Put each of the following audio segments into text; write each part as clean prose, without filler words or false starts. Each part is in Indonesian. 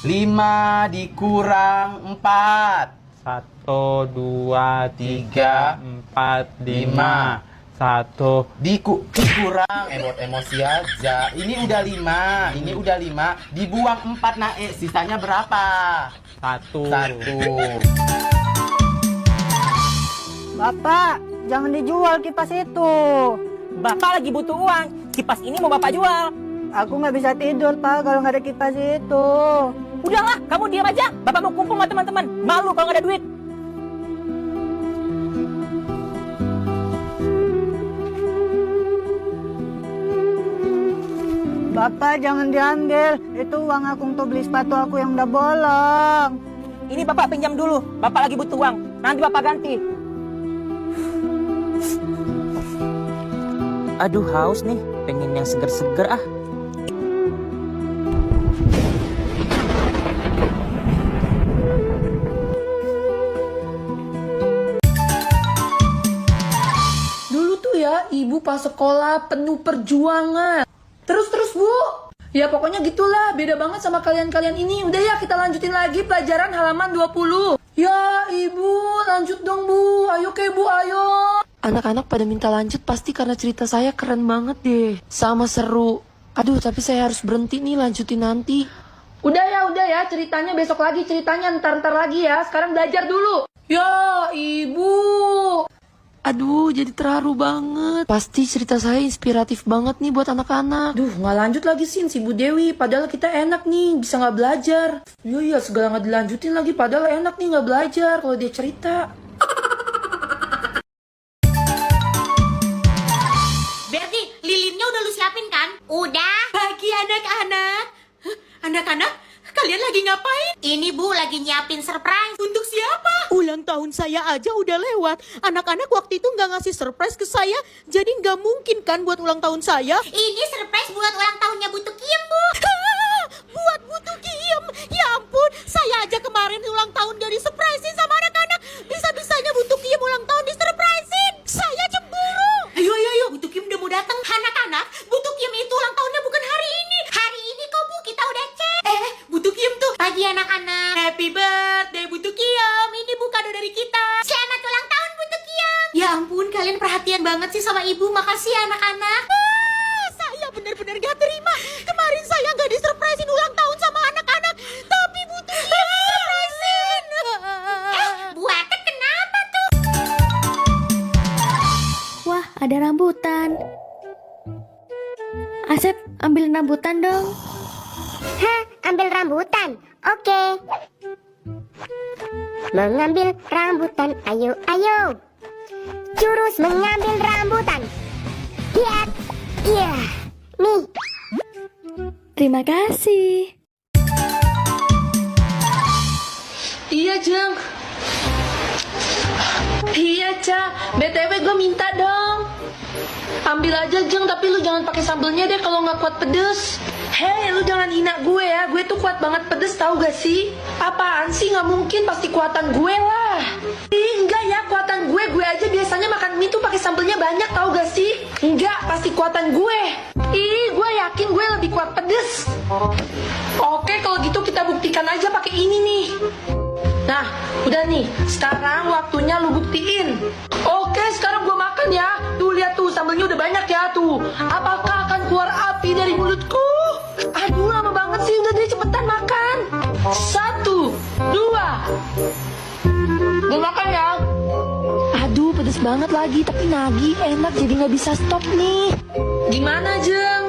5 dikurang 4. 1, 2, 3, 4, 5. 1. Dikurang emosi aja. Ini udah 5. Ini udah 5. Dibuang 4 Nae. Sisanya berapa? 1. 1. Bapak, jangan dijual kipas itu. Bapak lagi butuh uang. Kipas ini mau Bapak jual. Aku nggak bisa tidur, Pak, kalau nggak ada kipas itu. Udahlah, kamu diam aja. Bapak mau kumpul sama teman-teman. Malu kalau nggak ada duit. Bapak, jangan diambil. Itu uang aku untuk beli sepatu aku yang udah bolong. Ini Bapak pinjam dulu. Bapak lagi butuh uang. Nanti Bapak ganti. Aduh, haus nih. Pengen yang seger-seger ah. Dulu tuh ya, ibu pas sekolah penuh perjuangan. Terus Bu. Ya pokoknya gitulah, beda banget sama kalian-kalian ini. Udah ya, kita lanjutin lagi pelajaran halaman 20. Ya ibu, lanjut dong Bu. Ayo Bu, ayo. Anak-anak pada minta lanjut pasti karena cerita saya keren banget deh. Sama seru. Aduh, tapi saya harus berhenti nih, lanjutin nanti. Udah ya, ceritanya besok lagi, ceritanya ntar lagi ya. Sekarang belajar dulu. Ya ibu. Aduh, jadi terharu banget. Pasti cerita saya inspiratif banget nih buat anak-anak. Duh, nggak lanjut lagi sih si Bu Dewi. Padahal kita enak nih, bisa nggak belajar. Iya, segala nggak dilanjutin lagi. Padahal enak nih nggak belajar kalau dia cerita. Berarti lilinnya udah lu siapin kan? Udah. Bagi anak-anak. Anak-anak, kalian lagi ngapain? Ini Bu lagi nyiapin surprise. Untuk siapa? Ulang tahun saya aja udah lewat. Anak-anak waktu itu nggak ngasih surprise ke saya, jadi nggak mungkin kan buat ulang tahun saya. Ini surprise buat ulang tahunnya Bu Tukiem, Bu. Buat butuh Kiem. Ya ampun, saya aja kemarin ulang tahun gak disurprisein sama anak-anak. Bisa-bisanya butuh Kiem ulang tahun disurprisein. Saya cemburu. Ayo, Bu Tukiem udah mau datang. Anak-anak, Bu Tukiem itu ulang tahunnya bukan hari ini. Hari ini kok Bu, kita udah cek. Bu Tukiem tuh. Pagi anak-anak. Happy birthday Bu Tukiem. Ini Bu kado dari kita. Selamat ulang tahun Bu Tukiem. Ya ampun, kalian perhatian banget sih sama Ibu. Makasih ya anak-anak. Saya benar-benar gak terima. Kemarin saya gak disurprisein ulang tahun sama anak-anak, tapi butuh Kiem disurprisein. Bu Atet kenapa tuh? Wah, ada rambutan. Asep, ambil rambutan dong. Hah, ambil rambutan? Oke. Mengambil rambutan, ayo. Jurus mengambil rambutan. Lihat. Iya. Nih. Terima kasih. Iya, Jeng. Iya, Ca. BTW gue minta dong. Ambil aja, Jeng, tapi lu jangan pakai sambelnya deh kalau nggak kuat pedes. Hei, lu jangan hina gue ya. Gue tuh kuat banget pedes, tahu gak sih? Apaan sih? Nggak mungkin, pasti kuatan gue lah. Enggak ya, kuatan gue. Gue aja biasanya makan mie tuh pakai sambelnya banyak, tahu gak sih? Enggak, pasti kuatan gue. Gue yakin gue lebih kuat pedes. Oke, kalau gitu kita buktikan aja pakai ini nih. Nah, udah nih. Sekarang waktunya lu buktiin. Oke, sekarang gue makan ya. Tuh, lihat tuh, sambelnya udah banyak ya tuh. Apakah akan keluar api dari mulutku? Aduh, lama banget sih. Udah deh, cepetan makan. 1, 2. Gue makan ya. Aduh, pedes banget lagi. Tapi nagih, enak jadi nggak bisa stop nih. Gimana, Jeng?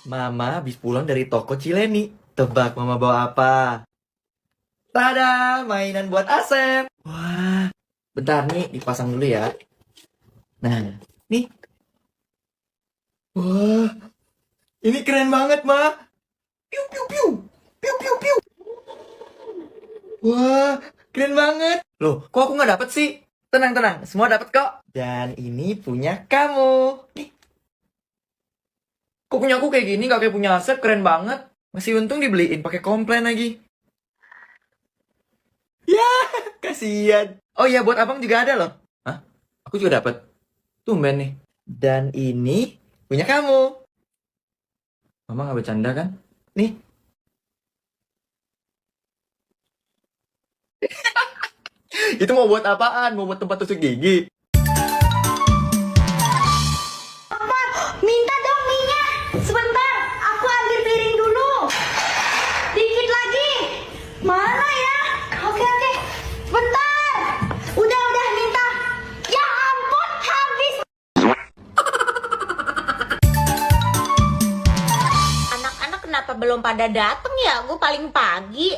Mama habis pulang dari toko Cileni. Tebak Mama bawa apa? Tada, mainan buat Asep. Wah, bentar nih dipasang dulu ya. Nah, nih. Wah, ini keren banget, Ma. Piu, piu, piu. Piu, piu, piu. Wah, keren banget. Loh, kok aku nggak dapet sih? Tenang, semua dapet kok. Dan ini punya kamu. Nih. Kok punya aku kayak gini, gak kayak punya Asep, keren banget. Masih untung dibeliin pakai komplain lagi. Ya, kasihan. Oh iya, buat abang juga ada loh. Hah? Aku juga dapat. Tumben nih. Dan ini punya kamu. Mama nggak bercanda kan? Nih. Itu mau buat apaan? Mau buat tempat tusuk gigi? Minta dong minyak. Sebentar, aku ambil piring dulu. Dikit lagi. Mana ya? Oke. Bentar. Udah minta. Ya ampun, habis. Anak-anak kenapa belum pada dateng ya? Gue paling pagi.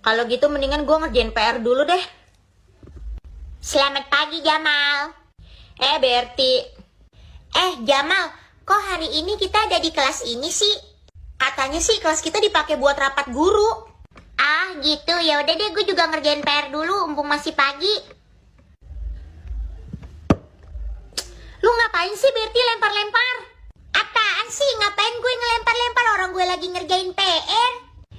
Kalau gitu mendingan gue ngerjain PR dulu deh. Selamat pagi Jamal. Berti. Jamal, kok hari ini kita ada di kelas ini sih? Katanya sih kelas kita dipakai buat rapat guru. Ah gitu, ya udah deh, gue juga ngerjain PR dulu, mumpung masih pagi. Lu ngapain sih Berti lempar-lempar? Apaan sih? Ngapain gue ngelempar-lempar orang gue lagi ngerjain PR?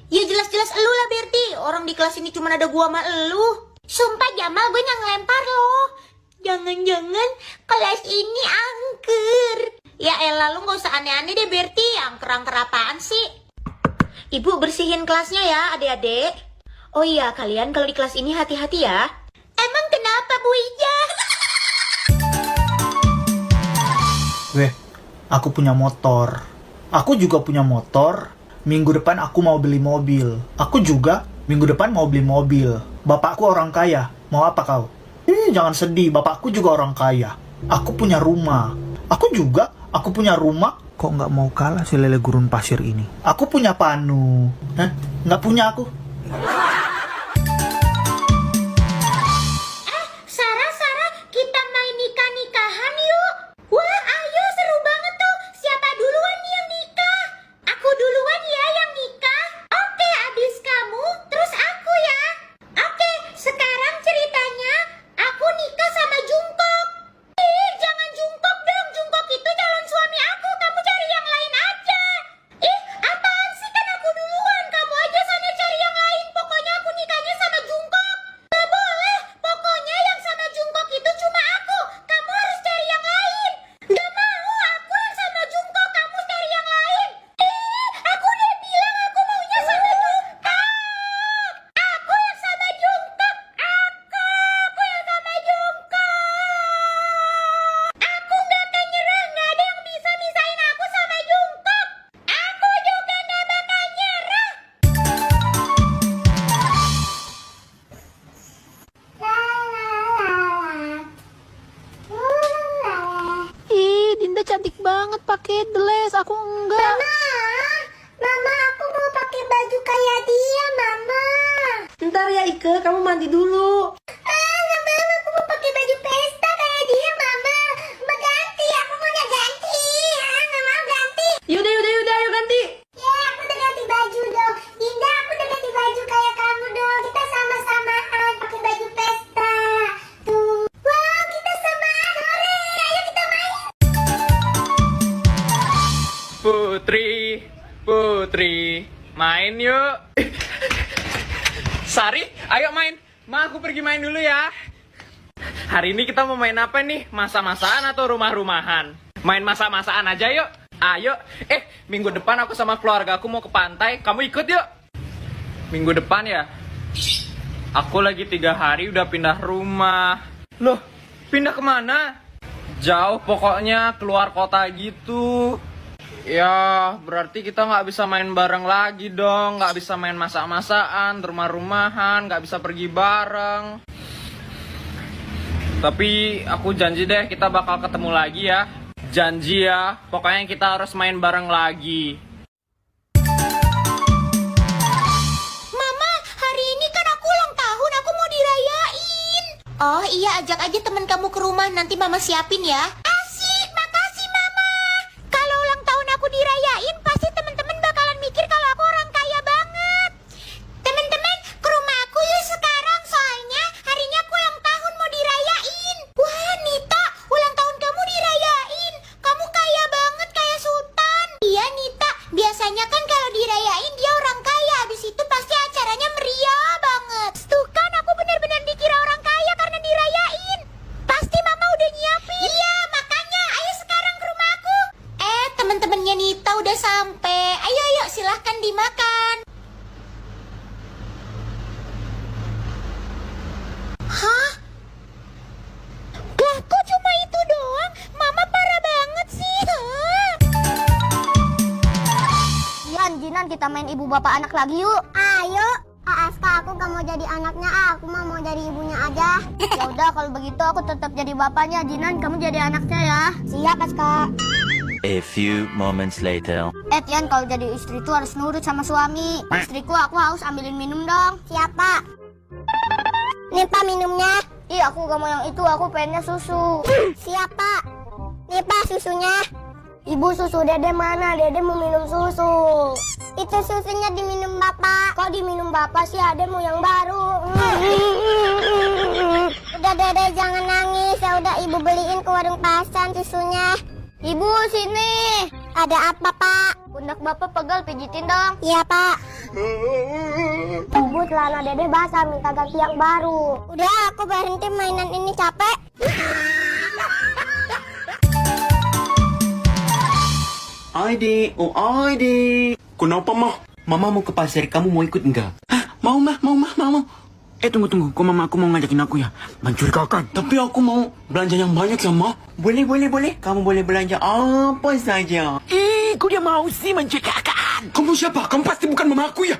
Ya jelas-jelas elu lah Berti, orang di kelas ini cuma ada gua sama elu. Sumpah Jamal, gue nggak ngelempar loh. Jangan-jangan kelas ini angker. Ya elah, lu gak usah aneh-aneh deh Berti. Angker-angker apaan sih? Ibu bersihin kelasnya ya adik-adik. Oh iya, kalian kalau di kelas ini hati-hati ya. Emang kenapa Bu Ija? Weh, aku punya motor. Aku juga punya motor. Minggu depan aku mau beli mobil. Aku juga minggu depan mau beli mobil. Bapakku orang kaya. Mau apa kau? Jangan sedih, bapakku juga orang kaya. Aku punya rumah. Aku punya rumah. Kok nggak mau kalah si lele gurun pasir ini? Aku punya panu. Hah? Nggak punya aku. Sarah, kita main nikah-nikahan yuk. Wah, ayo seru banget tuh. Siapa duluan nih yang nikah? Aku duluan ya yang nikah. Oke, abis kamu, terus aku ya. Oke, sekarang ceritanya aku nikah sama Jungkook. Jangan Jungkook dong. Jungkook itu calon suami aku. Kamu cari yang lain aja. Apaan sih, kan aku duluan. Kamu aja sana cari yang lain. Pokoknya aku nikahnya sama Jungkook. Gak boleh. Pokoknya yang sama Jungkook itu cuma aku. Kamu harus cari yang lain. Gak mau. Aku yang sama Jungkook. Kamu cari yang lain. Aku udah bilang aku maunya sama Jungkook. Aku yang sama Jungkook. Aku yang sama Jungkook. Aku gak akan nyerah. Gak ada yang bisa misahin aku sama Jungkook. Aku juga gak bakal nyerah. Dinda cantik banget pakai dress, aku enggak. Mama, aku mau pakai baju kayak dia, Mama. Ntar ya Ike, kamu mandi dulu. Nggak mau, aku mau pakai baju pesta kayak dia, Mama. Mau ganti, aku maunya ganti. Nggak mau ganti. Yaudah, ayo ganti. Ya, aku udah ganti baju dong. Dinda, aku udah ganti baju kayak kamu dong. Kita sama-samaan pakai baju pesta. Tuh. Wow, kita samaan. Hore, ayo kita main. Putri, main yuk. Sari, ayo main. Ma, aku pergi main dulu ya. Hari ini kita mau main apa nih? Masa-masaan atau rumah-rumahan? Main masa-masaan aja yuk. Ayo. Minggu depan aku sama keluarga aku mau ke pantai. Kamu ikut yuk. Minggu depan ya? Aku lagi 3 hari udah pindah rumah. Loh, pindah kemana? Jauh pokoknya, keluar kota gitu. Ya, berarti kita nggak bisa main bareng lagi dong. Nggak bisa main masak-masakan, rumah-rumahan, nggak bisa pergi bareng. Tapi aku janji deh kita bakal ketemu lagi ya. Janji ya, pokoknya kita harus main bareng lagi. Mama, hari ini kan aku ulang tahun, aku mau dirayain. Oh iya, ajak aja temen kamu ke rumah, nanti Mama siapin ya. Asik, makasih Mama. Kalau ulang tahun aku dirayain, pasti temen-temen bakalan mikir kalau aku orang kaya banget. Temen-temen, ke rumah aku yuk sekarang, soalnya hari ini aku ulang tahun mau dirayain. Wah, Nita, ulang tahun kamu dirayain. Kamu kaya banget, kayak sultan. Iya, Nita, biasanya kan kalau dirayain dia orang kaya, habis itu pasti acaranya meriah banget. Tuh kan, aku benar-benar dikira orang kaya karena dirayain. Pasti Mama udah nyiapin. Iya, makanya ayo sekarang ke rumah aku. Temen-temennya Nita udah sampai. dimakan. Hah? Lah, kok cuma itu doang? Mama parah banget sih. Jinan, kita main ibu bapak anak lagi yuk. Ayo. Aska, aku gak mau jadi anaknya, aku mau jadi ibunya aja. Ya udah, kalau begitu aku tetap jadi bapaknya. Jinan, kamu jadi anaknya ya. Siap, Aska. A few moments later. Tian, kalau jadi istri tuh harus nurut sama suami. Istriku, aku haus, ambilin minum dong. Siap, Pak. Nih, Pak, minumnya. Ih, aku gak mau yang itu, aku pengennya susu. Siap, Pak. Nih, Pak, susunya. Ibu, susu Dede mana? Dede mau minum susu. Itu susunya diminum Bapak. Kok diminum Bapak sih? Ade mau yang baru. Udah Dede, jangan nangis. Ya udah, Ibu beliin ke warung Pasan susunya. Ibu, sini. Ada apa, Pak? Pundak Bapak pegal, pijitin dong. Iya, Pak. Ibu, celana Dede basah, minta ganti yang baru. Udah, aku berhenti mainan ini, capek. Aide, oh Aide. Kenapa, Mah? Mama mau ke pasar, kamu mau ikut enggak? Hah? Mau, Mah. Tunggu. Kok mama aku mau ngajakin aku ya? Mencurigakan. Tapi aku mau belanja yang banyak ya, Mah. Boleh. Kamu boleh belanja apa saja. Kok dia mau sih mencurigakan? Kamu siapa? Kamu pasti bukan mama aku ya?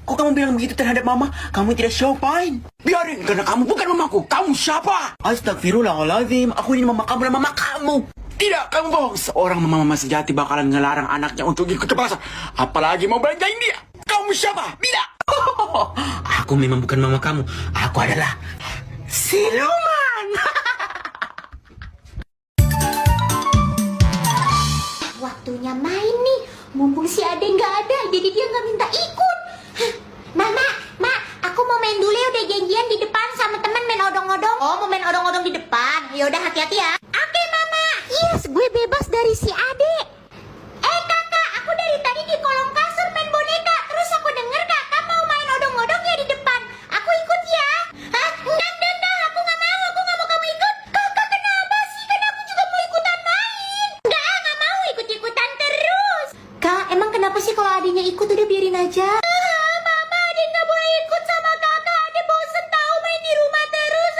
Kok kamu bilang begitu terhadap mama? Kamu tidak siapain. Biarin, karena kamu bukan mamaku. Kamu siapa? Astagfirullahaladzim. Aku ini mama kamu dan mama kamu. Tidak, kamu bohong. Seorang mama-mama sejati bakalan ngelarang anaknya untuk ikut ke pasar. Apalagi mau belanjain dia. Kamu siapa? Tidak. Aku memang bukan mama kamu. Aku adalah siluman. Waktunya main nih. Mumpung si Ade nggak ada, jadi dia nggak minta ikut. Mama, aku mau main dulu ya. Udah janjian di depan sama teman main odong-odong. Oh, mau main odong-odong di depan. Ya udah, hati-hati ya. Oke, Mama. Yes, gue bebas dari si Ade. Kakak, aku dari tadi di kolong kasur main boneka. Terus aku denger kakak mau main odong-odong ya di depan. Aku ikut ya. Hah? Enggak, aku nggak mau kamu ikut. Kakak kenapa sih? Kan aku juga mau ikutan main. Nggak mau ikut-ikutan terus. Kak, emang kenapa sih kalau adiknya ikut? Udah biarin aja. Mama, adik nggak boleh ikut sama kakak. Adik bosen tahu main di rumah terus.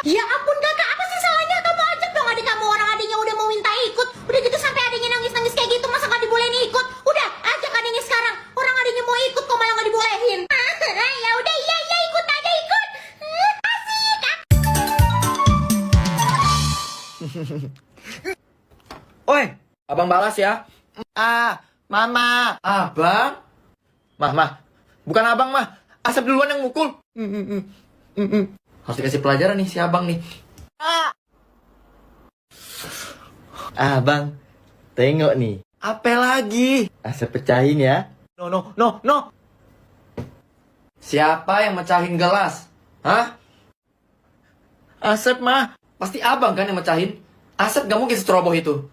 Ya ampun kakak, apa sih salahnya? Kamu ajak dong adik kamu, orang adiknya udah mau minta ikut. Udah gitu sampai adiknya nangis-nangis kayak gitu, masa nggak dibolehin ikut? Udah, ajak adiknya sekarang. Orang adiknya mau ikut kok malah nggak dibolehin. Ya udah, iya ikut aja ikut. Asik. Oi, abang balas ya. Mama. Abang? Mah. Bukan abang, Mah. Asap duluan yang mukul. Harus dikasih pelajaran nih si abang nih. Abang, tengok nih. Apa lagi? Asap pecahin ya. No. Siapa yang mecahin gelas? Hah? Asap, Mah. Pasti abang kan yang mecahin. Asap gak mungkin seceroboh itu.